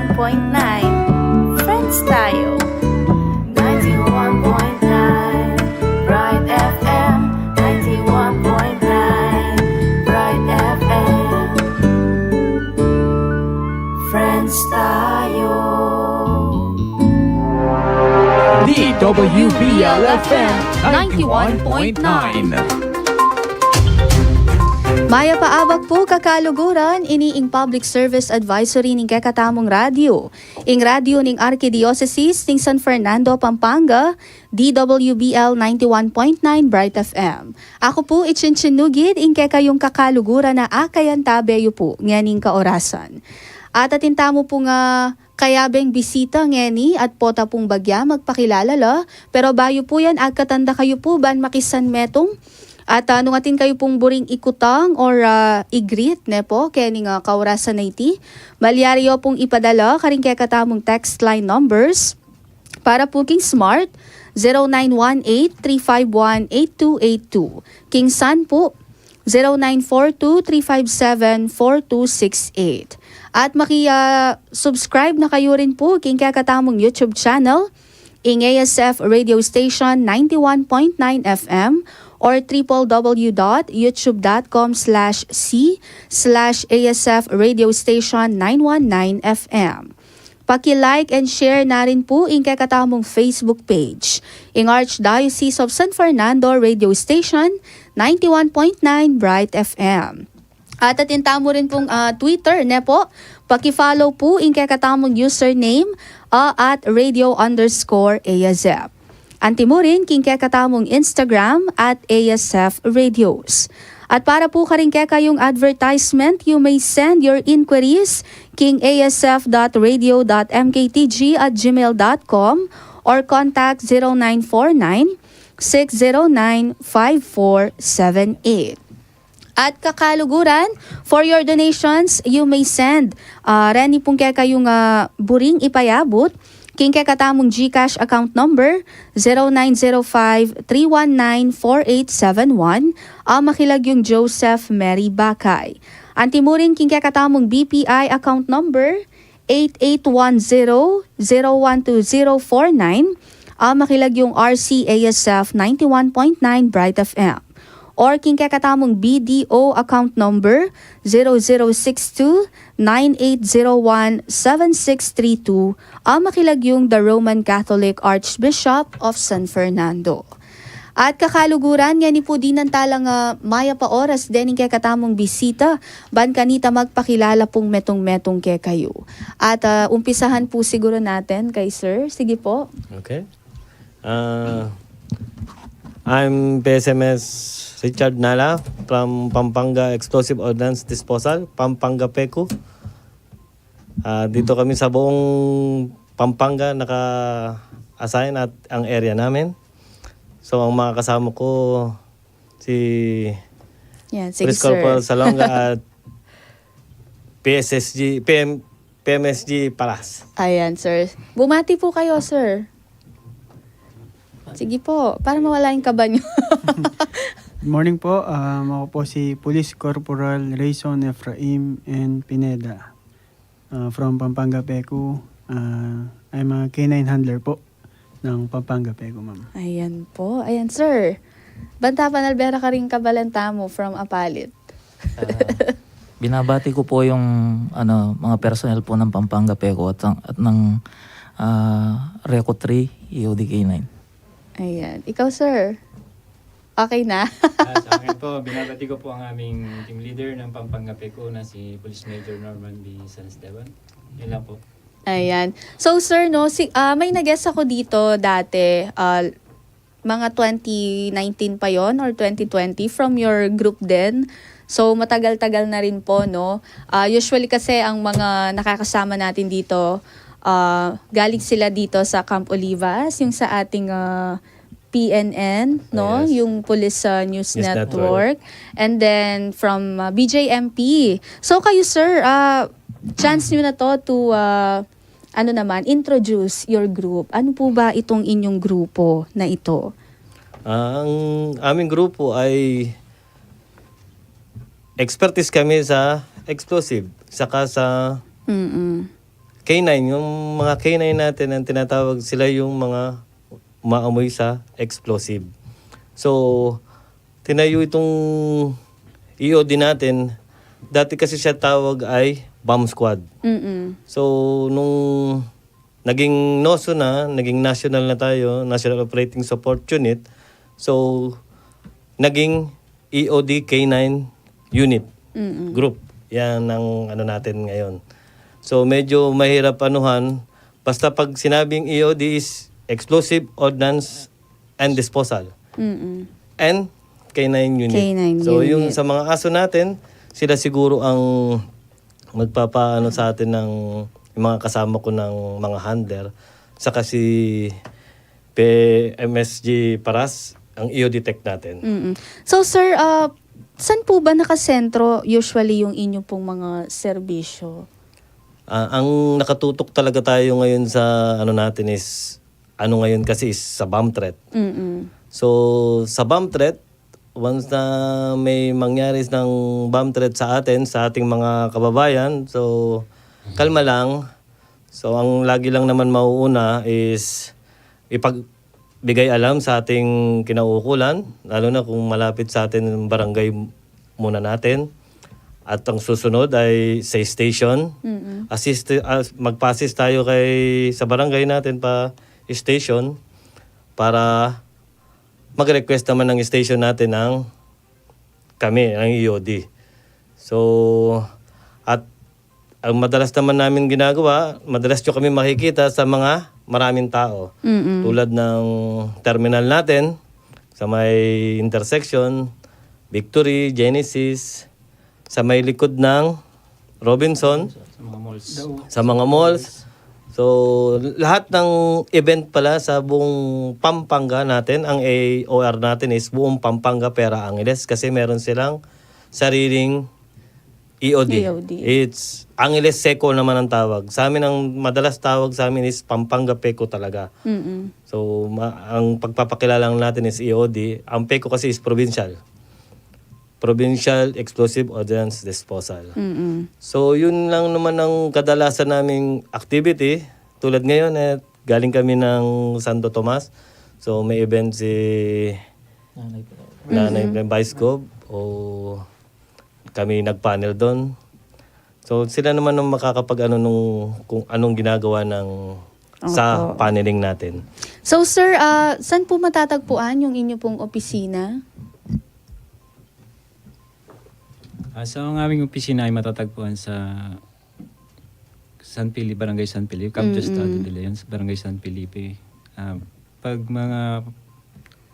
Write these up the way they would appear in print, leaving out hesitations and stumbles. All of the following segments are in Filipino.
91.9 Friends tayo. 91.9 Bright FM. 91.9 Bright FM. Friends tayo. DWBL-FM 91.9. Maya paawag po kakaluguran iniing Public Service Advisory ning kakatamong radyo. Ing radyo ning Archdiocese ning San Fernando, Pampanga, DWBL 91.9 Bright FM. Ako po itchinchinugid ing kayong kakaluguran na akayan tabeyo po nganing kaorasan. At atinta mo po nga kayabeng bisita ngeni at pota pong bagya magpakilala la. Pero bayo po yan agkatanda kayo po ban makisan metong. At nung atin kayo pong buring ikutang or i-greet ne po kaya nga kaurasan na iti. Malyariyo pong ipadala karing kaya katamong text line numbers para po king smart 0918-351-8282. King San po 0942-357-4268. At subscribe na kayo rin po king kaya katamong YouTube channel ing ASF Radio Station 91.9 FM or www.youtube.com/c/ASF Radio Station 919 FM. Paki-like and share na rin po ing kakatamong Facebook page ing Archdiocese of San Fernando Radio Station 91.9 Bright FM. At atinta mo rin pong Twitter ne po. Paki-follow po ing kakatamong username at radio_ASF. Anti mo rin king kakatamong Instagram at ASF Radios. At para po karing kayong advertisement, you may send your inquiries king asf.radio.mktg@gmail.com or contact 0949-609-5478. At kakaluguran, for your donations, you may send reni pong kayong buring ipayabot king katamong GCash account number 0905-319-4871 makilag yung Joseph Mary Bakay. Antimurin king katamong BPI account number 8810-012049 makilag yung RCASF 91.9 Bright FM. Or king kakatamong BDO account number 0062-9801-7632 makilag yung The Roman Catholic Archbishop of San Fernando. At kakaluguran nga ni po dinan talang maya pa oras din kay katamong bisita ban kanita magpakilala pong metong-metong kay kayo. At umpisahan po siguro natin kay Sir. Sige po. Okay. I'm PSMS Richard Nala from Pampanga Explosive Ordnance Disposal, Pampanga PECO. Dito kami sa buong Pampanga naka-assign at ang area namin. So ang mga kasama ko si Police Corporal Salonga at PMSG Palas. Ayan, sir. Bumati po kayo, sir. Sige po, para mawala yung kaba nyo. Good morning po. Ako po si Police Corporal Rayson Efraim and Pineda from Pampanga PECO. I'm a K9 handler po ng Pampanga PECO, ma'am. Ayan po. Ayan, sir. Banta Panalbera ka rin kabalanta mo from Apalit. Binabati ko po yung mga personnel po ng Pampanga PECO at ng Reco 3 EODK9. Ayan. Ikaw, sir. Okay na. Sa akin po, binabati ko po ang aming team leader ng Pampanga PECO na si Police Major Norman B. San Esteban. Yun lang po. Ayan. So, sir, no, may nag-guest ako dito dati, mga 2019 pa yon or 2020 from your group din. So, matagal-tagal na rin po, no? Usually kasi ang mga nakakasama natin dito, galing sila dito sa Camp Olivas, yung sa ating PNN, no? Yes. Yung Police News News Network. And then from BJMP. So kayo, sir, chance nyo na to introduce your group. Ano po ba itong inyong grupo na ito? Ang aming grupo ay expertise kami sa explosive, saka sa K9, yung mga K9 natin ang tinatawag sila yung mga umaamoy sa explosive. So, tinayo itong EOD natin. Dati kasi siya tawag ay bomb squad. So, nung naging NOSO na, naging national na tayo, National Operating Support Unit, so, naging EOD K9 Unit Group. Yan ang ano natin ngayon. So, medyo mahirap anuhan. Basta pag sinabing EOD is Explosive Ordnance and Disposal. And K9 Unit. K9 so, unit. yung sa mga aso natin, sila siguro ang magpapaano sa atin ng yung mga kasama ko ng mga handler. Saka si PMSG Paras, ang EOD Tech natin. So sir, saan po ba nakasentro usually yung inyo pong mga serbisyo? Ang nakatutok talaga tayo ngayon sa ano natin is, ano ngayon kasi is sa bomb threat. So, sa bomb threat, once na may mangyari ng bomb threat sa atin, sa ating mga kababayan, so, kalma lang. So, ang lagi lang naman mauuna is ipagbigay alam sa ating kinauukulan, lalo na kung malapit sa atin ang barangay muna natin. At ang susunod ay sa station. Magpa-assist tayo sa barangay natin pa station para mag-request naman ng station natin ng kami, ang EOD. So, at ang madalas naman namin ginagawa, madalas nyo kami makikita sa mga maraming tao. Tulad ng terminal natin, sa may intersection, Victory, Genesis, sa may likod ng Robinson, Sa mga malls. sa mga malls. So, lahat ng event pala sa buong Pampanga natin, ang AOR natin is buong Pampanga Pera Angeles kasi meron silang sariling EOD. It's Angeles Seco naman ang tawag. Sa amin, ang madalas tawag sa amin is Pampanga Peco talaga. So, ang pagpapakilala lang natin is EOD. Ang Peco kasi is provincial. Provincial Explosive Ordnance Disposal. So, yun lang naman ang kadalasan naming activity. Tulad ngayon, galing kami ng Santo Tomas. So, may event si Nanay Vice Gov o kami nagpanel doon. So, sila naman ang makakapag-ano kung anong ginagawa sa paneling natin. So sir, saan po matatagpuan yung inyo pong opisina? Sa aming opisina ay matatagpuan sa San Felipe, Barangay San Felipe, Camp Estado de Leon, sa Barangay San Felipe. Pag mga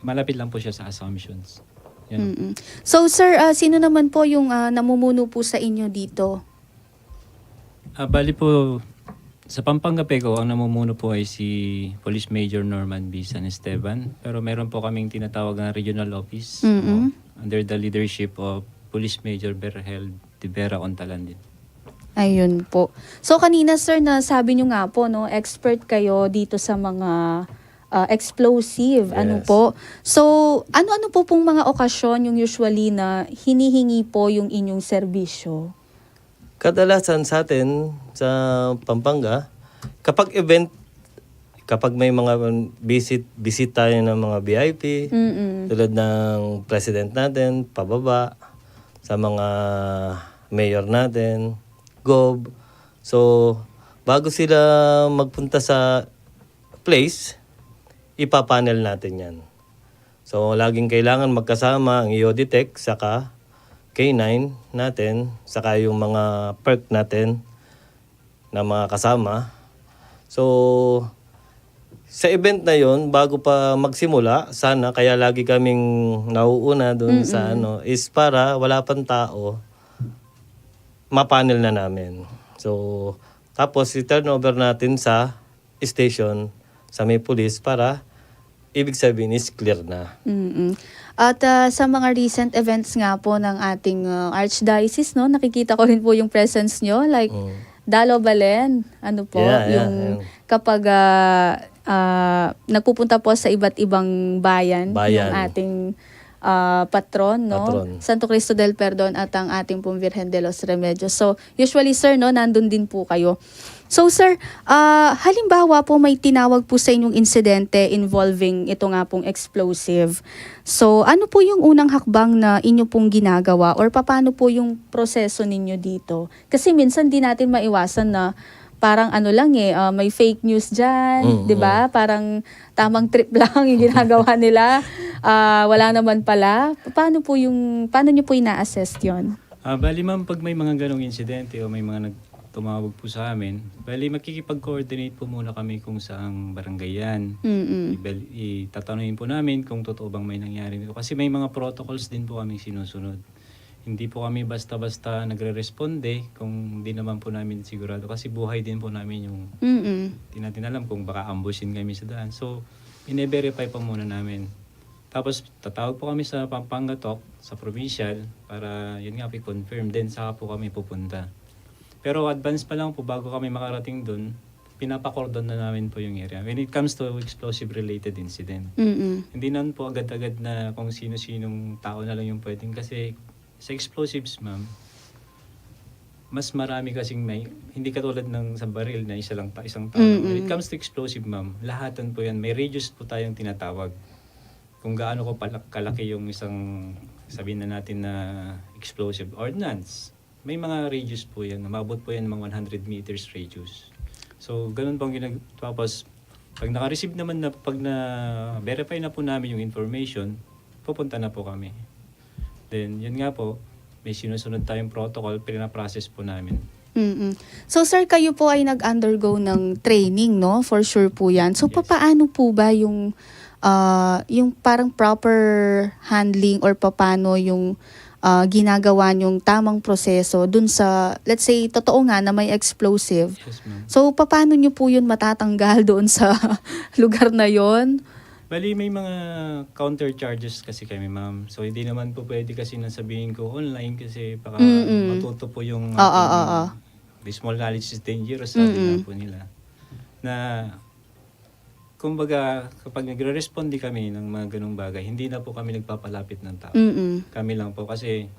malapit lang po siya sa Assumptions. Yan. So sir, sino naman po yung namumuno po sa inyo dito? Bali po, sa Pampanga Peco, ang namumuno po ay si Police Major Norman B. San Esteban. Pero meron po kaming tinatawag na regional office under the leadership of Police Major Berhel de Vera Ontalan din. Ayun po. So kanina sir, nasabi nyo nga po, no, expert kayo dito sa mga explosive. Yes. Ano po? So, ano-ano po pong mga okasyon yung usually na hinihingi po yung inyong serbisyo? Kadalasan sa atin, sa Pampanga, kapag event, kapag may mga visit tayo ng mga VIP, tulad ng president natin, pababa, sa mga mayor natin, gov. So, bago sila magpunta sa place, ipapanel natin yan. So, laging kailangan magkasama ang EOD Tech, saka K9 natin, saka yung mga perk natin na mga kasama. So, sa event na yon, bago pa magsimula, sana, kaya lagi kaming nauuna doon sa is para wala pang tao, mapanel na namin. So, tapos i-turnover natin sa station, sa may police, para ibig sabihin is clear na. At sa mga recent events nga po ng ating Archdiocese, no, nakikita ko rin po yung presence nyo, like Dalo Balen, ano po, yung kapag nagpupunta po sa iba't ibang bayan. Yung ating patron, no? Santo Cristo del Perdon at ang ating pong Virgen de los Remedios. So, usually sir, no, nandun din po kayo. So sir, halimbawa po may tinawag po sa inyong insidente involving ito nga pong explosive. So ano po yung unang hakbang na inyo pong ginagawa or paano po yung proseso ninyo dito? Kasi minsan di natin maiwasan na parang ano lang may fake news dyan, di ba? Parang tamang trip lang yung ginagawa nila. Wala naman pala. Paano nyo po ina-assess yun? Bali ma'am, pag may mga ganong insidente o may mga tumawag po sa amin, bali makikipag-coordinate po muna kami kung saang barangay yan. Itatanungin po namin kung totoo bang may nangyari nito. Kasi may mga protocols din po kami sinusunod. Hindi po kami basta-basta nagre-responde kung hindi naman po namin sigurado. Kasi buhay din po namin yung hindi natin alam kung baka ambushin kami sa daan. So, ine-verify po muna namin. Tapos tatawag po kami sa Pampanga Talk, sa provincial, para yun nga i-confirm. Then saka po kami pupunta. Pero advance pa lang po bago kami makarating doon, pinapakordon na namin po yung area. When it comes to explosive-related incident. Hindi naman po agad-agad na kung sino-sinong tao na lang yung pwedeng. Kasi sa explosives, ma'am, mas marami kasing hindi katulad ng sa baril na isang tao. When it comes to explosive, ma'am, lahatan po yan. May radius po tayong tinatawag. Kung gaano ko kalaki yung isang, sabihin na natin na explosive ordnance. May mga radius po yan. Mabot po yan mga 100 meters radius. So, ganun pong tapos, pag naka-receive naman na, pag na-verify na po namin yung information, pupunta na po kami. Then, yun nga po, may sinusunod tayong protocol, pina-process po namin. So sir, kayo po ay nag-undergo ng training, no? For sure po yan. So, Yes. paano po ba yung parang proper handling or paano yung ginagawa yung tamang proseso dun sa, let's say, totoo nga na may explosive. Yes, ma'am. So, paano nyo po yun matatanggal doon sa lugar na yon? Bali, may mga counter charges kasi kami, ma'am. So, hindi naman po pwede kasi nasabihin ko online kasi baka matuto po yung the small knowledge is dangerous, sabi nga po nila. Na, kumbaga, kapag nagre-responde kami ng mga ganung bagay, hindi na po kami nagpapalapit ng tao. Kami lang po kasi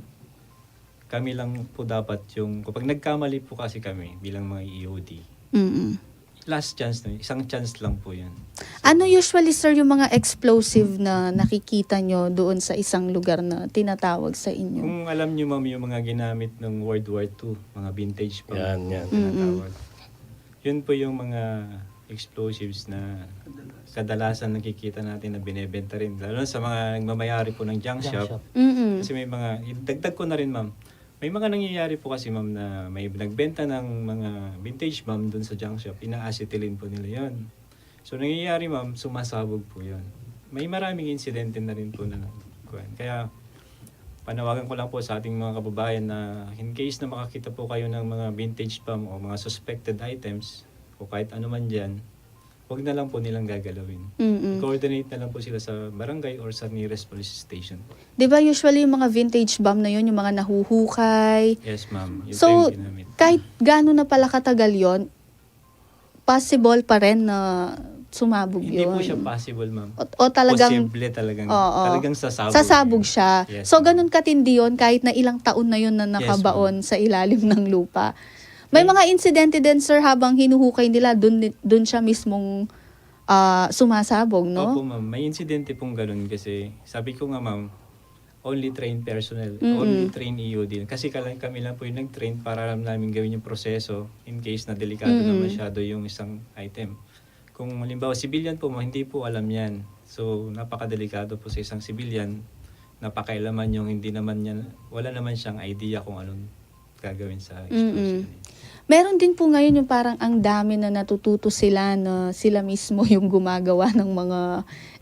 kami lang po dapat yung, kapag nagkamali po kasi kami bilang mga EOD, last chance na, isang chance lang po yan. Ano usually sir yung mga explosive na nakikita nyo doon sa isang lugar na tinatawag sa inyo? Kung alam nyo, ma'am, yung mga ginamit ng World War II, mga vintage pa, Yan. tinatawag. Yun po yung mga explosives na kadalasan nakikita natin na binebenta rin. Lalo sa mga nagmamayari po ng junk shop. Kasi may mga, dagdag ko na rin, ma'am, may mga nangyayari po kasi, ma'am, na may nagbenta ng mga vintage, ma'am, dun sa junk shop. Ina-acetylene po nila yon. So, nangyayari, ma'am, sumasabog po yon. May maraming insidente na rin po na kaya, panawagan ko lang po sa ating mga kababayan na in case na makakita po kayo ng mga vintage, ma'am, o mga suspected items, o kahit ano man dyan, huwag na lang po nilang gagalawin. Coordinate na lang po sila sa barangay or sa nearest police station. Di ba usually yung mga vintage bomb na yun, yung mga nahuhukay? Yes, ma'am. Yun po So, yung ginamit. kahit gaano na pala katagal yon, possible pa rin na sumabog Hindi yun. po siya possible, ma'am. O talagang Posible talagang. Oo. Talagang sasabog. sasabog siya. Yes, So, ma'am. ganun katindi yun kahit na ilang taon na yun na nakabaon sa ilalim ng lupa. May mga insidente din, sir, habang hinuhukay nila, dun siya mismong sumasabog, no? Opo, ma'am. May insidente pong ganun kasi sabi ko nga, ma'am, only trained personnel, only trained EOD. Kasi kami lang po yung nag-train para alam namin gawin yung proseso in case na delikado na masyado yung isang item. Kung halimbawa civilian po, hindi po alam yan. So, napakadelikado po sa isang civilian. Napakailaman yung hindi naman yan, wala naman siyang idea kung anong gagawin sa explosion. Meron din po ngayon yung parang ang dami na natututo sila na sila mismo yung gumagawa ng mga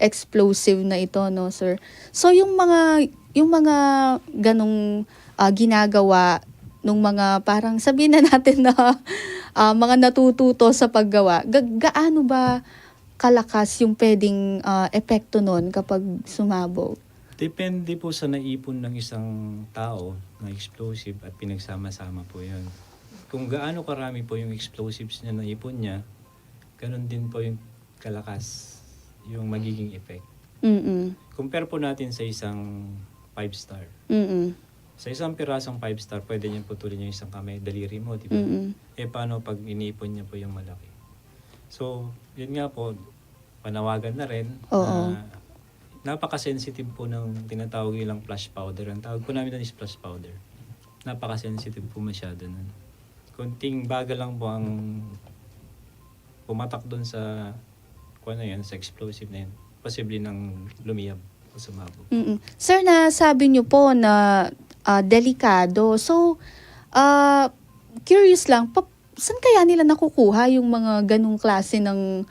explosive na ito, no, sir? So yung mga ganong ginagawa nung mga parang sabihin na natin na mga natututo sa paggawa, gaano ba kalakas yung pwedeng epekto nun kapag sumabog? Depende po sa naipon ng isang tao na explosive at pinagsama-sama po yun. Kung gaano karami po yung explosives na naipon niya, ganun din po yung kalakas, yung magiging effect. Compare po natin sa isang 5-star. Sa isang pirasong 5-star, pwede niya putulin yung isang kamay, daliri mo, di ba? Paano pag iniipon niya po yung malaki? So, yun nga po, panawagan na rin. Oo. Napaka-sensitive po ng tinatawag nilang flash powder. Ang tawag po namin doon is flash powder. Napaka-sensitive po masyado nun. Kunting baga lang po ang pumatak doon sa sa explosive na yun. Posible nang lumiyab o sumabog. Sir, nasabi niyo po na delikado. So, curious lang, saan kaya nila nakukuha yung mga ganung klase ng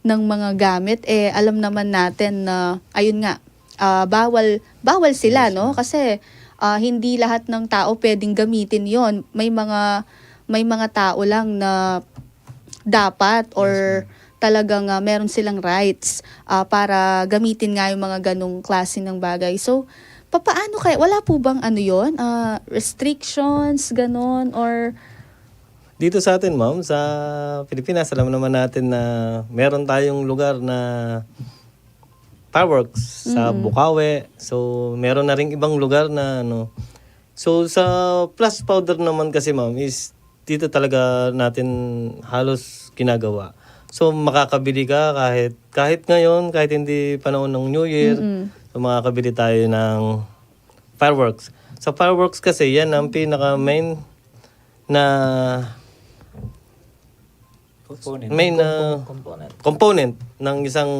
mga gamit? Alam naman natin na, ayun nga, bawal sila, no? Kasi hindi lahat ng tao pwedeng gamitin yon. May mga tao lang na dapat or talagang meron silang rights para gamitin nga yung mga ganung klase ng bagay. So, paano kaya? Wala po bang restrictions, ganon, or... Dito sa atin, ma'am, sa Pilipinas, alam naman natin na meron tayong lugar na fireworks sa Bukawi. So, meron na ring ibang lugar na So, sa flash powder naman kasi, ma'am, is dito talaga natin halos ginagawa. So, makakabili ka kahit ngayon, kahit hindi panahon ng New Year. So, makakabili tayo ng fireworks. Sa fireworks kasi, yan ang pinaka-main na component ng isang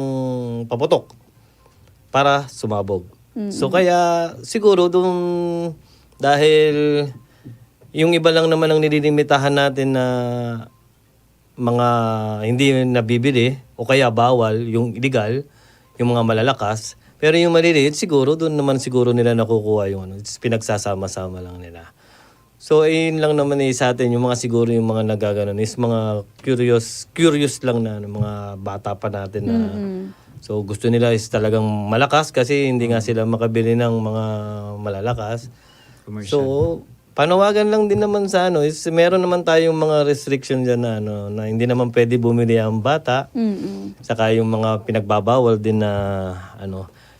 paputok para sumabog. So kaya siguro dun dahil yung iba lang naman ang nililimitahan natin na mga hindi nabibili o kaya bawal, yung illegal, yung mga malalakas. Pero yung maliliit siguro doon naman siguro nila nakukuha yung pinagsasama-sama lang nila. So, ayun lang naman sa atin, yung mga siguro yung mga nagaganon is mga curious lang na mga bata pa natin na so gusto nila is talagang malakas kasi hindi nga sila makabili ng mga malalakas. Commercial. So, panawagan lang din naman sa is meron naman tayong mga restriction dyan na hindi naman pwede bumili ang bata. Saka yung mga pinagbabawal din na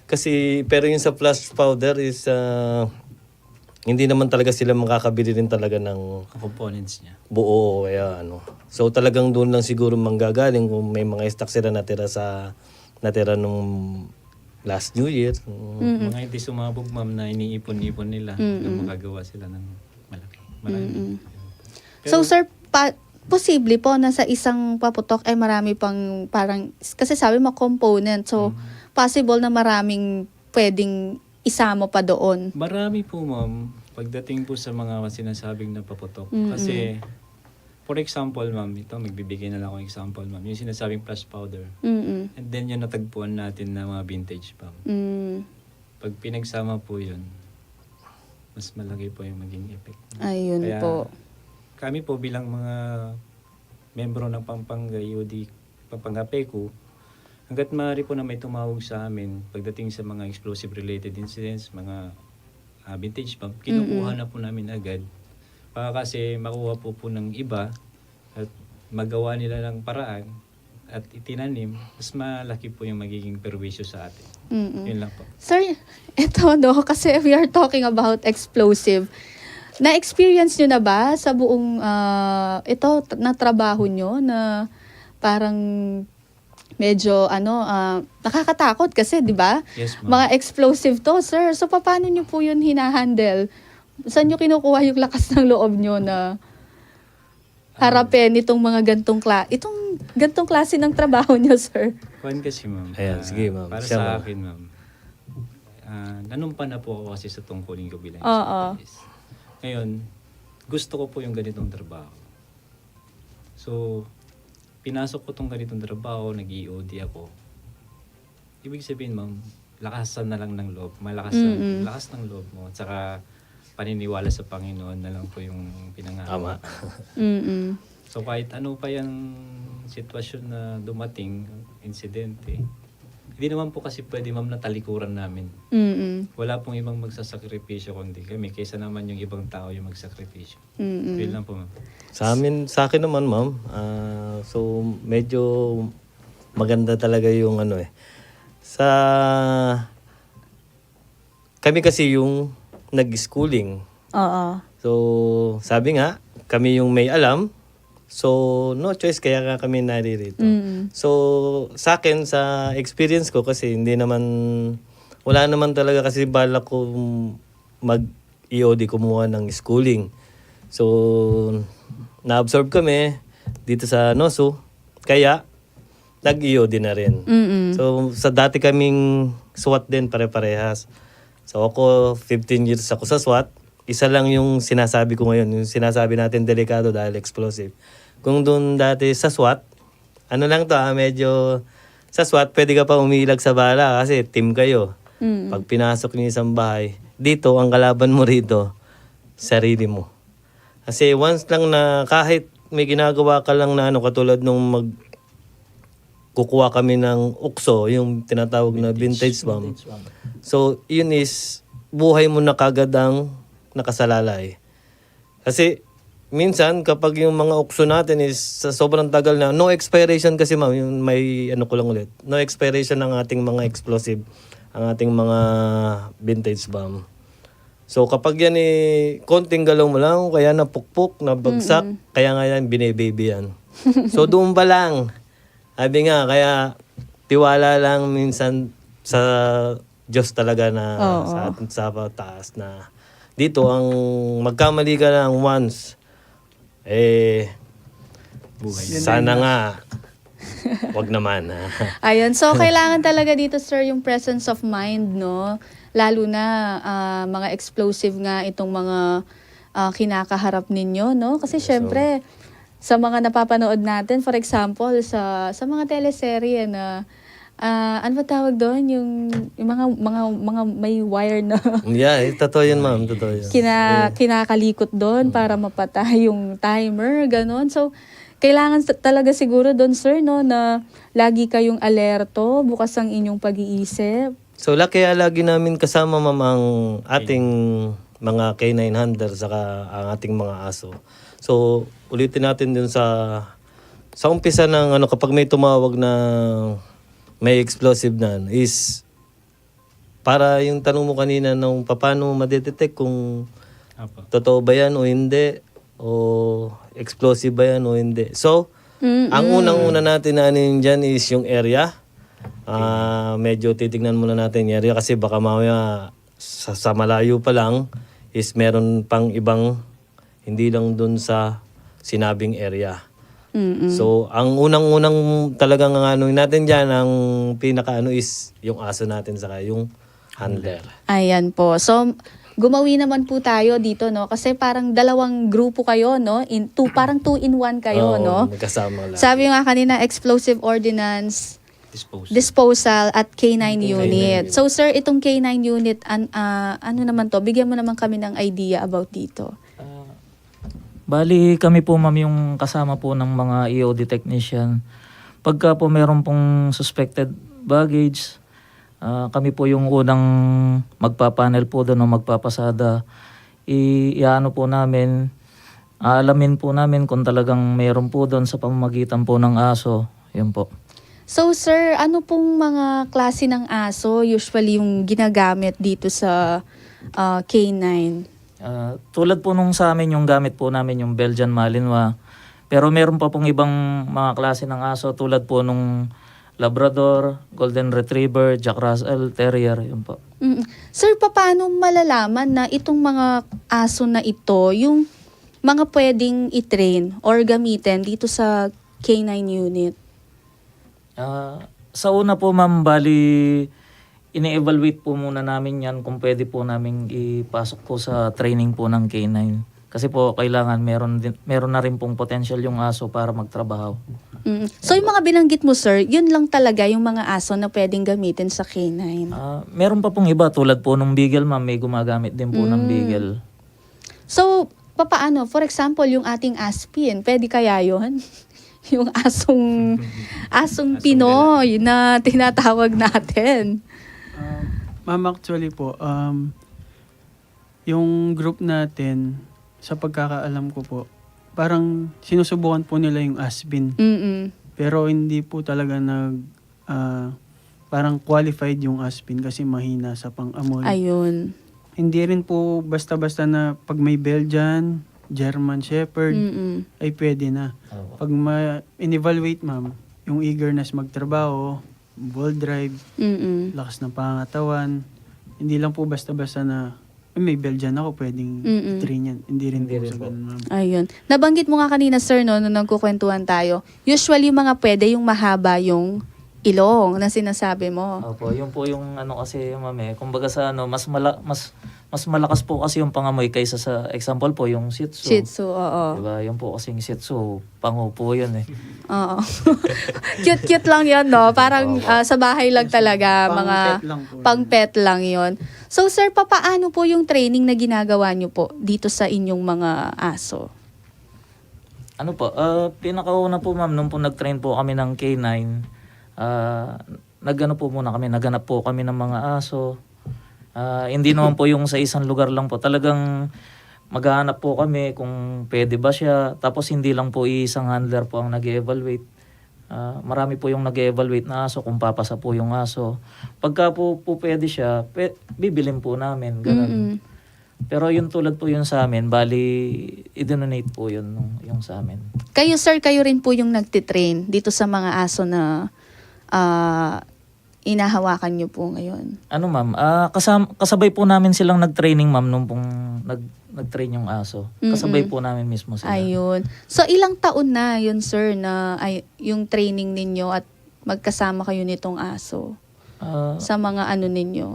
kasi pero yung sa flash powder is hindi naman talaga sila makakabili rin talaga ng Components niya. buo kaya So talagang doon lang siguro manggagaling kung may mga stock sila natira nung last New Year. Mga hindi sumabog, ma'am, na iniipon-ipon nila na makagawa sila ng malaki. Marami. So, sir, posible po na sa isang paputok ay marami pang parang, kasi sabi mo component, so possible na maraming pwedeng isama pa doon. Marami po, ma'am, pagdating po sa mga sinasabing na paputok. Kasi, for example, ma'am, ito, magbibigay na lang ako example, ma'am, yung sinasabing flash powder. And then yung natagpuan natin na mga vintage, ma'am. Pag pinagsama po yun, mas malaki po yung maging effect. Ayun Kaya, po. kami po bilang mga membro ng Pampanga UD, Pampanga PECU, hanggat maaari po na may tumawag sa amin pagdating sa mga explosive related incidents, mga vintage bomb, kinukuha na po namin agad para kasi makuha po ng iba at magawa nila ng paraan at itinanim, mas malaki po yung magiging perwisyo sa atin. Yun lang po. Sir, eto kasi we are talking about explosive. Na-experience nyo na ba sa buong na trabaho nyo na parang medyo nakakatakot kasi, 'di ba? Yes, ma'am. Mga explosive to, sir. So paano niyo po 'yun hinahandle? Saan niyo kinukuha yung lakas ng loob niyo na harapin itong mga gantong klase ng trabaho niyo, sir? Kuan kasi, ma'am. Ayan, sige, ma'am. Para Siya, sa ma'am. akin, ma'am. Nanumpa na po ako kasi sa tungkulin ko bilang Oo. isang pulis. Ngayon, gusto ko po yung ganitong trabaho. So, pinasok ko tong ganitong trabaho, nag-EOD ako. Ibig sabihin, ma'am, lakasan na lang ng loob. Lakas ng loob mo. At saka paniniwala sa Panginoon na lang po yung pinangahawa. Tama. So kahit ano pa yung sitwasyon na dumating, insidente, hindi naman po kasi pwede, ma'am, na talikuran namin. Wala pong ibang magsasakripisyo kundi kami, kaysa naman yung ibang tao yung magsakripisyo. Yun lang po, ma'am. Sa akin naman, ma'am, so medyo maganda talaga yung kami kasi yung nag-schooling. Oo. So, sabi nga, kami yung may alam. So, no choice, kaya nga kami naririto. So, sa akin, sa experience ko, kasi wala naman talaga kasi balak ko mag-EOD kumuha ng schooling. So, na-absorb kami dito sa NOSU, kaya nag-EOD na rin. So, sa dati kaming SWAT din, pare-parehas. So, ako, 15 years ako sa SWAT. Isa lang yung sinasabi ko ngayon, yung sinasabi natin delikado dahil explosive. Kung doon dati sa SWAT, ano lang to medyo sa SWAT pwede ka pa umilag sa bala kasi team kayo. Pag pinasok niyo isang bahay, dito ang kalaban mo rito, sarili mo. Kasi once lang na kahit may ginagawa ka lang na katulad nung kukuha kami ng ukso, yung tinatawag na vintage bomb. So, yun is buhay mo na kagad ang nakasalalay. Kasi minsan kapag yung mga ukso natin is sa sobrang tagal na, no expiration kasi ma'am, yung may ko lang ulit, no expiration ng ating mga explosive, ang ating mga vintage bomb. So kapag yan konting galaw mo lang, kaya napukpok, nabagsak, kaya nga yan, bine-baby yan. So doon pa lang, sabi nga, kaya tiwala lang minsan sa Diyos talaga na sa taas na dito ang magkamali ka lang once, sana nga, wag naman. Ayun. So, kailangan talaga dito, sir, yung presence of mind, no? Lalo na mga explosive nga itong mga kinakaharap ninyo, no? Kasi syempre, sa mga napapanood natin, for example, sa mga teleserye na ano ba tawag doon? Yung mga may wire na Yeah, totoo yun ma'am, totoo yun. kinakalikot doon para mapatay yung timer, ganon. So, kailangan talaga siguro doon, sir, no, na lagi kayong alerto, bukas ang inyong pag-iisip. So, kaya lagi namin kasama ma'am ang ating mga K9 handler saka ang ating mga aso. So, ulitin natin dun sa umpisa ng kapag may tumawag na may explosive na is para yung tanong mo kanina nung paano ma-detect kung totoo ba yan o hindi o explosive ba yan o hindi. So, ang unang-una natin na dyan is yung area. Medyo titignan muna natin yung area kasi baka mamaya sa malayo pa lang is meron pang ibang hindi lang dun sa sinabing area. So, ang unang-unang talagang natin dyan, ang pinaka is yung aso natin saka yung handler. Ayan po. So, gumawi naman po tayo dito, no? Kasi parang dalawang grupo kayo, no? Parang 2-in-1 kayo, no? Magkasama lang. Sabi nga kanina, explosive ordnance, disposal at K9 unit. So, sir, itong K9 unit, ano naman to? Bigyan mo naman kami ng idea about dito. Bali kami po ma'am yung kasama po ng mga EOD technician. Pagka po meron pong suspected baggage, kami po yung unang magpapanel po doon o magpapasada. Iano po namin, alamin po namin kung talagang meron po doon sa pamamagitan po ng aso. Yun po. So, sir, ano pong mga klase ng aso usually yung ginagamit dito sa K9? Tulad po nung sa amin yung gamit po namin yung Belgian Malinois. Pero meron pa pong ibang mga klase ng aso tulad po nung Labrador, Golden Retriever, Jack Russell Terrier, yun po. Sir, paano malalaman na itong mga aso na ito, yung mga pwedeng i-train or gamitin dito sa K9 unit? Sa una po ma'am, bali ini-evaluate po muna namin yan kung pwede po namin ipasok po sa training po ng K9. Kasi po kailangan meron na rin pong potential yung aso para magtrabaho. So yung mga binanggit mo, sir, yun lang talaga yung mga aso na pwedeng gamitin sa K9? Meron pa pong iba tulad po nung Beagle ma'am, may gumagamit din po ng Beagle. So papaano? For example, yung ating Aspin, pwede kaya yun? Yung asong Pinoy na tinatawag natin. Ma'am, actually po, yung group natin, sa pagkakaalam ko po, parang sinusubukan po nila yung Aspin. Pero hindi po talaga parang qualified yung Aspin kasi mahina sa pang-amoy. Ayun. hindi rin po basta-basta na pag may Belgian, German Shepherd, ay pwede na. Opo. Pag in-evaluate, ma'am, yung eagerness magtrabaho, ball drive, lakas ng pangatawan, hindi lang po basta-basta na may Belgian ako, pwedeng train yan. Hindi rin po sa ganun, ma'am. Ayun. Nabanggit mo nga kanina, sir, no, nung nagkukwentuhan tayo, usually mga pwede yung mahaba yung ilong na sinasabi mo. Opo, yun po yung ano kasi ma'am kumbaga sa ano, mas malakas po kasi yung pangamoy kaysa sa example po yung Shih Tzu. Shih Tzu, oo. Diba? Yung po kasing Shih Tzu, pango po yun Oo. Cute-cute lang yun, no? Parang sa bahay lang talaga, mga Pang-pet lang po. pang-pet lang yun. So, sir, papaano po yung training na ginagawa nyo po dito sa inyong mga aso? Ano po, pinakauna po ma'am, nung po nag-train po kami ng K9, naghanap po kami ng mga aso. Hindi naman po yung sa isang lugar lang po. Talagang maghahanap po kami kung pwede ba siya. Tapos hindi lang po isang handler po ang nag-evaluate. Marami po yung nag-evaluate na aso kung papasa po yung aso. Pagka po pwede siya, bibilin po namin. Ganun. Pero yung tulad po yun sa amin, bali i-donate po yun yung sa amin. Kayo, sir, kayo rin po yung nagtitrain dito sa mga aso na inahawakan nyo po ngayon. Ano ma'am, kasabay po namin silang nag-training ma'am nung pong nag-train yung aso. Kasabay po namin mismo sila. Ayun. So, ilang taon na yun, sir, na yung training ninyo at magkasama kayo nitong aso sa mga ano ninyo?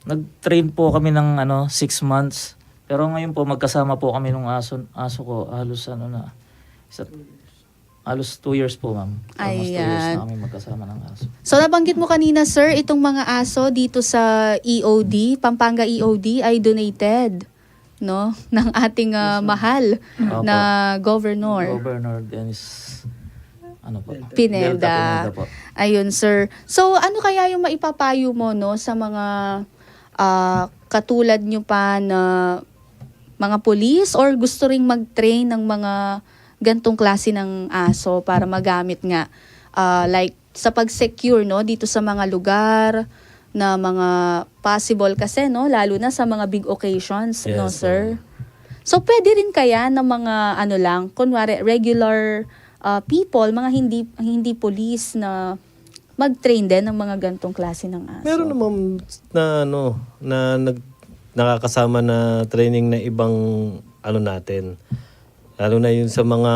Nag-train po kami ng 6 months. Pero ngayon po magkasama po kami ng aso ko halos 2 years po ma'am. Almost 2 years Ayan. na kami magkasama ng aso. So, nabanggit mo kanina, sir, itong mga aso dito sa EOD, Pampanga EOD, ay donated, no? Ng ating mahal Opo. na governor. Governor Dennis Pineda. Pineda po. Ayun, sir. So, ano kaya yung maipapayo mo, no, sa mga katulad nyo pa na mga police or gusto ring mag-train ng mga gantong klase ng aso para magamit nga like sa pag-secure, no, dito sa mga lugar na mga possible kasi, no, lalo na sa mga big occasions, no, Yes, sir? So, pwede rin kaya ng mga kunwari regular people, mga hindi police na mag-train din ng mga gantong klase ng aso? Meron naman na nakakasama na training na ibang natin. Lalo na yun sa mga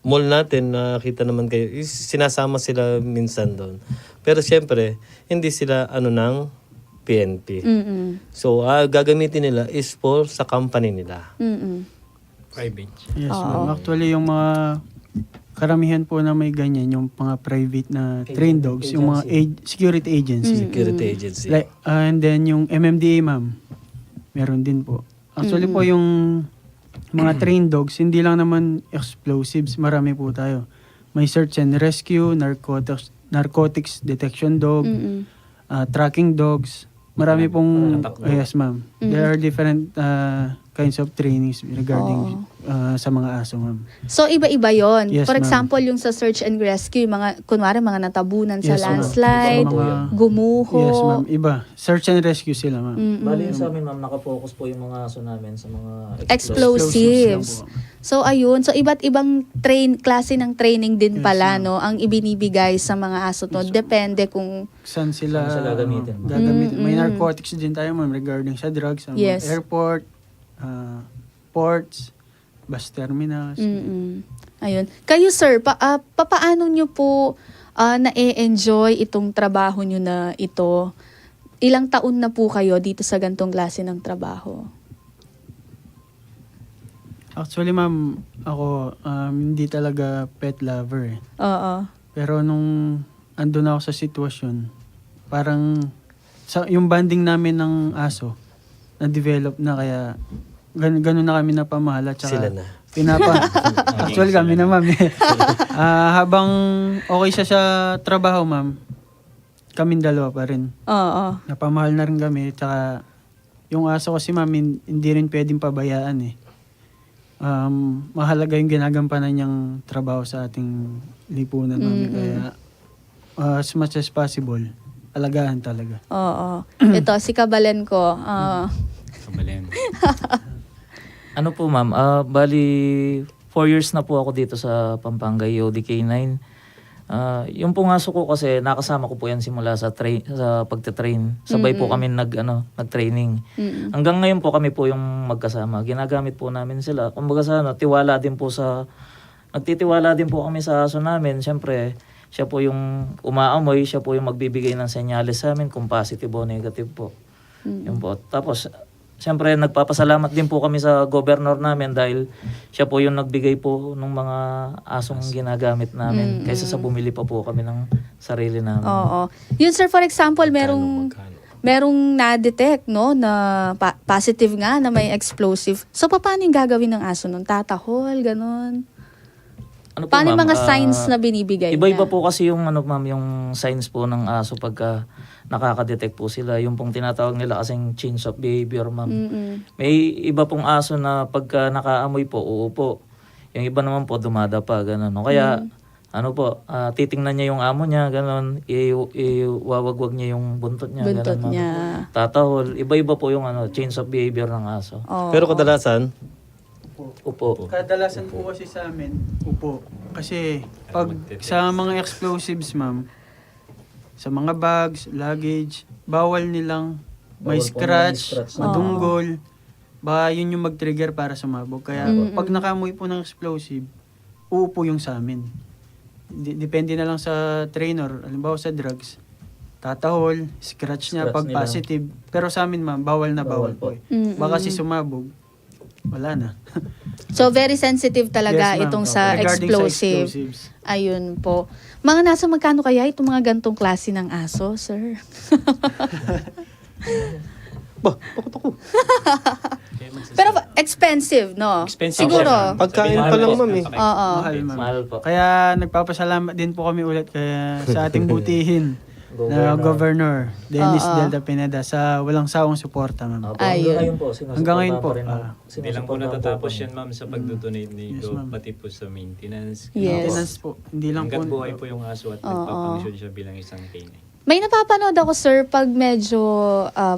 mall natin, nakita naman kayo, sinasama sila minsan doon. Pero siyempre, hindi sila ng PNP. So, gagamitin nila is for sa company nila. Private. Yes, ma'am. Actually, yung mga karamihan po na may ganyan, yung mga private na trained dogs, yung mga security agency. Security agency. Like, and then yung MMDA, ma'am, meron din po. Actually po yung mga trained dogs, hindi lang naman explosives, marami po tayo. May search and rescue, narcotics detection dog, tracking dogs, marami pong, yes ma'am. There are different kinds of trainings regarding sa mga aso, ma'am. So, iba-iba yon. Yes, For ma'am. example, yung sa search and rescue, kunwari mga natabunan sa Yes, ma'am. landslide, Mga- gumuho. Yes, ma'am. Iba. Search and rescue sila, ma'am. Bali yung sa amin ma'am, nakafocus po yung mga aso namin sa mga Explosives. lang po. So, ayun. So, iba't ibang klase ng training din pala, no, ang ibinibigay sa mga aso to. Depende kung Saan sila, Saan sila gagamitin, ma'am? gagamitin. May narcotics din tayo, ma'am, regarding sa drugs, sa mga Yes. airport, ports, bus terminals. Ayun. Kayo, sir, papaano nyo po na-enjoy itong trabaho nyo na ito? Ilang taon na po kayo dito sa gantong klase ng trabaho? Actually, ma'am, ako hindi talaga pet lover eh. Oo. Pero nung andun ako sa sitwasyon, parang yung bonding namin ng aso, na-develop na kaya ganun na kami napamahala. Sila na. Actually kami na, ma'am. Habang okay siya sa trabaho, ma'am, kaming dalawa pa rin. Oo. Napamahal na rin kami. Tsaka yung aso kasi, ma'am, hindi rin pwedeng pabayaan eh. Mahalaga yung ginagampanan niyang trabaho sa ating lipunan, ma'am. Kaya as much as possible, alagaan talaga. Oo. Ito, si Kabalen ko. Kabalen. Ano po ma'am, bali 4 years na po ako dito sa Pampanga EOD K9. Yung pong aso ko kasi nakasama ko po yan simula sa pagte-train. Sabay po kami nag-training. Hanggang ngayon po kami po yung magkasama. Ginagamit po namin sila. Kumbaga nagtitiwala din po kami sa aso namin. Siyempre, siya po yung umaamoy, siya po yung magbibigay ng senyales sa amin kung positive o negative po. Yun po. Tapos, siyempre, nagpapasalamat din po kami sa governor namin dahil siya po yung nagbigay po ng mga asong ginagamit namin kaysa sa bumili pa po kami ng sarili namin. Oo. Yun sir, for example, merong na-detect no na positive nga na may explosive. So paano yung gagawin ng aso nun? Tatahol, ganun. Ano po, Paano yung ma'am? mga signs na binibigay Iba-iba niya? po kasi yung ma'am, yung signs po ng aso pagka nakaka-detect po sila. Yung pong tinatawag nila kasing change of behavior, ma'am. May iba pong aso na pagka nakaamoy po, uupo. Yung iba naman po dumadapa, gano'n. No? Kaya, titingnan niya yung amo niya, gano'n. Iwawagwag niya yung buntot niya, Buntot gano'n, ma'am. niya. Tatahol. Iba-iba po yung change of behavior ng aso. Oo. Pero kadalasan, Upo. Kadalasan po kasi sa amin, upo. Kasi pag sa mga explosives, ma'am, sa mga bags, luggage, bawal nilang may Bawal po na may scratch, scratch. madunggol. Ba yun yung mag-trigger para sumabog. Kaya pag nakamoy po ng explosive, uupo yung sa amin. Depende na lang sa trainer. Halimbawa sa drugs, tatahol, scratch niya Scratch pag nila. positive. Pero sa amin, ma'am, bawal na bawal po. Baka si sumabog, wala na. So very sensitive talaga Yes, ma'am. itong sa Regarding sa explosive. explosives. Ayun po. Mga nasa magkano kaya itong mga gantong klase ng aso, sir? Pero expensive, no? Expensive Siguro. siya. pagkain Mahal pa lang, po. ma'am, eh. Oo. Mahal, ma'am. Mahal po. Kaya nagpapasalamat din po kami ulit kaya sa ating butihin na Governor Dennis Delta Pineda sa walang sawang suporta, ma'am. Opo, Ayun. hanggang ngayon po, sinusuportahan Hanggang ngayon po, pa rin ang- Hindi lang po sinusuportahan natatapos kami. yan, ma'am, sa pagdodonate ni Yes, Go, ma'am. pati po sa maintenance. Yes. Maintenance po. Hindi lang po. Hanggat buhay po yung aso at nagpapangsyon siya bilang isang canine. May napapanood ako, sir, pag medyo,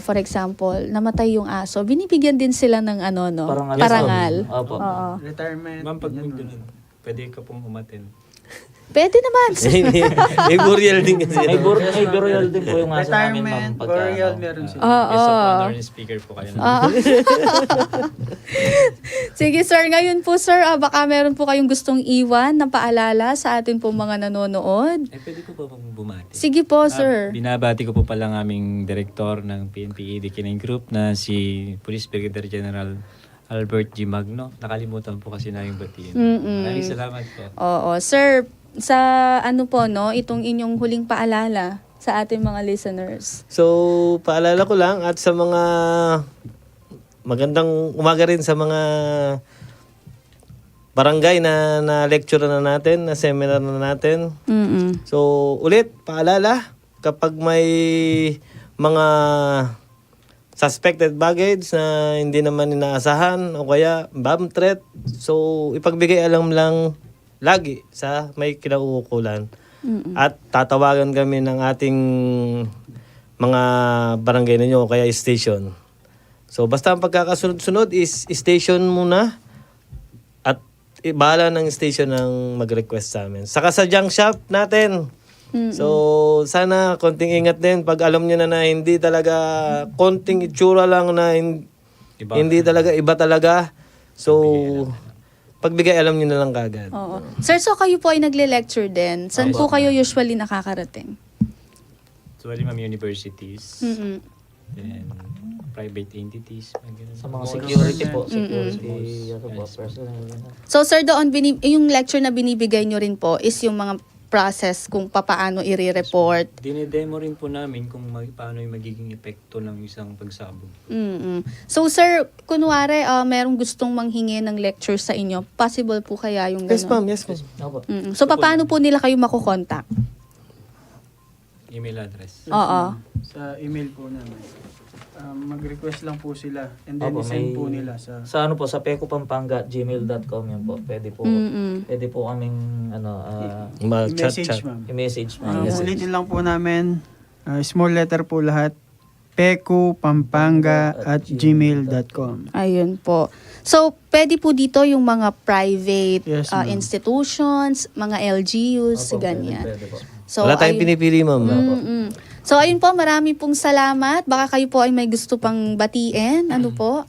for example, namatay yung aso, binibigyan din sila ng Parangal. parangal. Opo. Oo. Retirement. Ma'am, pag ganyan, ganun, pwede ka pong umaten. Pwede naman, sir. may burial din kasi. May burial din po yung aso namin, ma'am. Retirement, Pagka, burial, meron sila. Guest of honor and speaker po kayo. Sige, sir. Ngayon po, sir, baka meron po kayong gustong iwan na paalala sa atin po mga nanonood. Pwede ko pa pong bumati. Sige po, sir. Binabati ko po pala ng aming direktor ng PNP Kinang Group na si Police Brigadier General Albert G. Magno. Nakalimutan po kasi na yung batiin. Maraming salamat po. Oo, sir. Sa itong inyong huling paalala sa ating mga listeners. So, paalala ko lang at sa mga magandang umaga rin sa mga barangay na lecture na natin, na seminar na natin. So, ulit, paalala, kapag may mga suspected baggage na hindi naman inaasahan o kaya bomb threat, so ipagbigay alam lang lagi sa may kinauukulan. At tatawagan kami ng ating mga barangay ninyo o kaya station. So basta ang pagkakasunod-sunod is station muna at bahala ng station ang mag-request sa amin. Saka sa junk shop natin. So sana konting ingat din pag alam nyo na hindi talaga konting itsura lang na hindi talaga iba talaga. So pagbigay alam nyo na lang kagad. Oo. Sir, so kayo po ay nagle-lecture din. Saan po kayo usually nakakarating? Actually, ma'am, universities, Mm-mm. then private entities, mga ganun. Sa mga security po. Security, personnel. So, sir, doon, yung lecture na binibigay nyo rin po is yung mga process kung paano i-report. Dinedemo rin po namin kung paano yung magiging epekto ng isang pagsabog. So, sir, kunwari, merong gustong manghingi ng lecture sa inyo, possible po kaya yung Yes ma'am, gano'n? yes ma'am. Opo. So, paano po nila kayo makukontak? Email address. Oo. Sa email po namin. Mag-request lang po sila and then Opo, isend may- po nila sa Sa sa pecopampanga@gmail.com yan po. Pwede po kaming message, Mag-chat-chat. ma'am. i-message ma'am. Yes, Ulitin lang po namin Small letter po lahat. pecupampanga@gmail.com. Ayun po. So, pwede po dito yung mga private Yes, ma'am. institutions, mga LGUs, ganyan. So, Wala tayong ayun. pinipili, ma'am. Mm-mm. So, ayun po, marami pong salamat. Baka kayo po ay may gusto pang batiin. Ano po?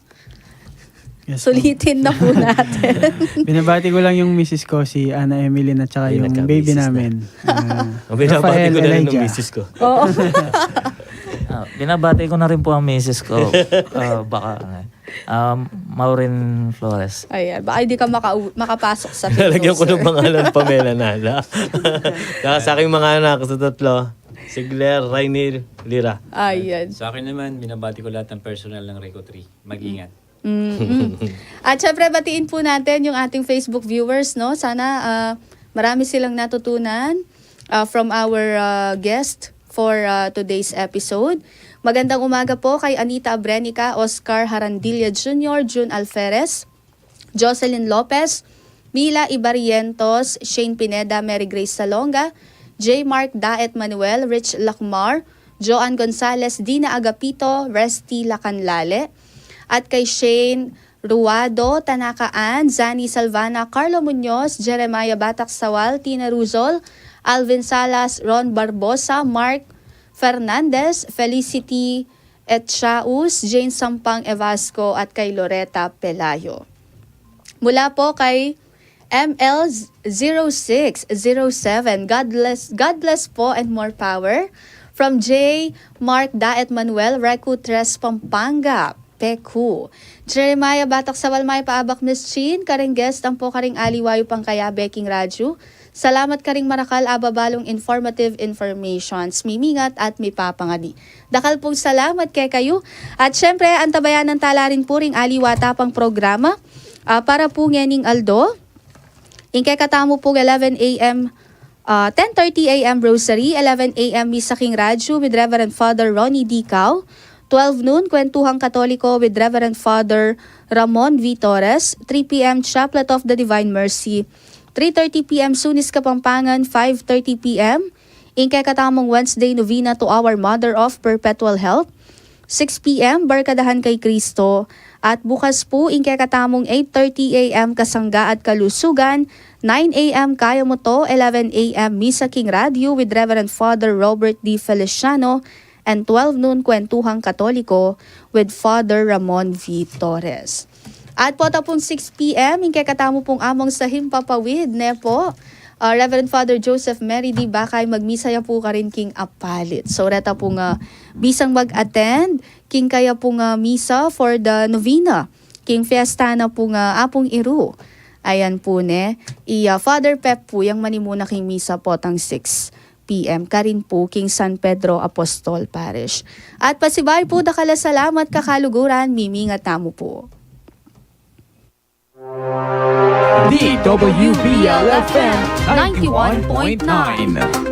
Yes, po. Sulitin na po natin. Binabati ko lang yung Mrs. ko, si Ana Emeline at saka Ay, yung nagka-misis baby na. namin. Ang binabati Rafael ko na rin ng Elijah. misis ko. Oo. Binabati ko na rin po ang misis ko. Maureen Flores. Ayan, baka hindi ka makapasok sa Nalagyan ko ng sir. pangalan Pamela Nala. Kaya sa aking mga anak sa tatlo, si Claire, Rainier, Lira. Ayan. Sa akin naman, binabati ko lahat ng personal ng Reco 3. Mag-ingat. Mm-mm. At syempre, batiin po natin yung ating Facebook viewers, no? Sana marami silang natutunan from our guest for today's episode. Magandang umaga po kay Anita Abrenica, Oscar Harandilla Jr., June Alferez, Jocelyn Lopez, Mila Ibarrientos, Shane Pineda, Mary Grace Salonga, J. Mark Daet Manuel, Rich Lacmar, Joan Gonzalez, Dina Agapito, Resty Lacanlale, at kay Shane Ruado, Tanaka Ann, Zani Salvana, Carlo Muñoz, Jeremiah Batak Sawal, Tina Ruzol, Alvin Salas, Ron Barbosa, Mark Fernandez, Felicity Etchaus, Jane Sampang Evasco at kay Loretta Pelayo. Mula po kay ML0607, God bless po and more power. From J. Mark Daet Manuel, Recu Tres Pampanga, Peku. Jeremiah Batak Sawal, May Paabak Miss Chin, karing guest ang po karing Aliwayo Pangkaya, Beking Radyo. Salamat karing Marakal ababalong informative informations, mimingat at may papangadi. Dakal pong salamat kay kayo. At syempre, antabayan ng talarin po ring aliwata pang programa para po ngening Aldo. Ingkay katamo po 11 a.m. 10:30 a.m. Rosary, 11 a.m. Misa King Radyo with Reverend Father Ronnie Dicao. 12 noon, Kwentuhang Katoliko with Reverend Father Ramon V. Torres. 3 p.m. Chaplet of the Divine Mercy. 3:30 p.m. Sunis Kapampangan, 5:30 p.m. Ingkay katamong Wednesday Novena to our Mother of Perpetual Help. 6 p.m. Barkadahan kay Kristo. At bukas po, ingkay katamong 8:30 a.m. Kasangga at Kalusugan. 9 a.m. Kaya Mo To, 11 a.m. Misa King Radio with Reverend Father Robert D. Feliciano. And 12 noon, Kwentuhang Katoliko with Father Ramon V. Torres. At po tapong 6 p.m. Ingkay katamo pong among sa Himpapawid, ne po. Reverend Father Joseph Mary D. Bakay, magmisaya po ka rin king apalit. So, reta po nga, bisang mag-attend, king kaya po nga misa for the novena. King fiesta na po nga apong iru. Ayan po ne. Father Pep po, yung manimuna king misa po tang 6 p.m. Karin po, King San Pedro Apostol Parish. At pasibay po, dakala salamat kakaluguran, mimingat tamo po. DWBL FM 91.9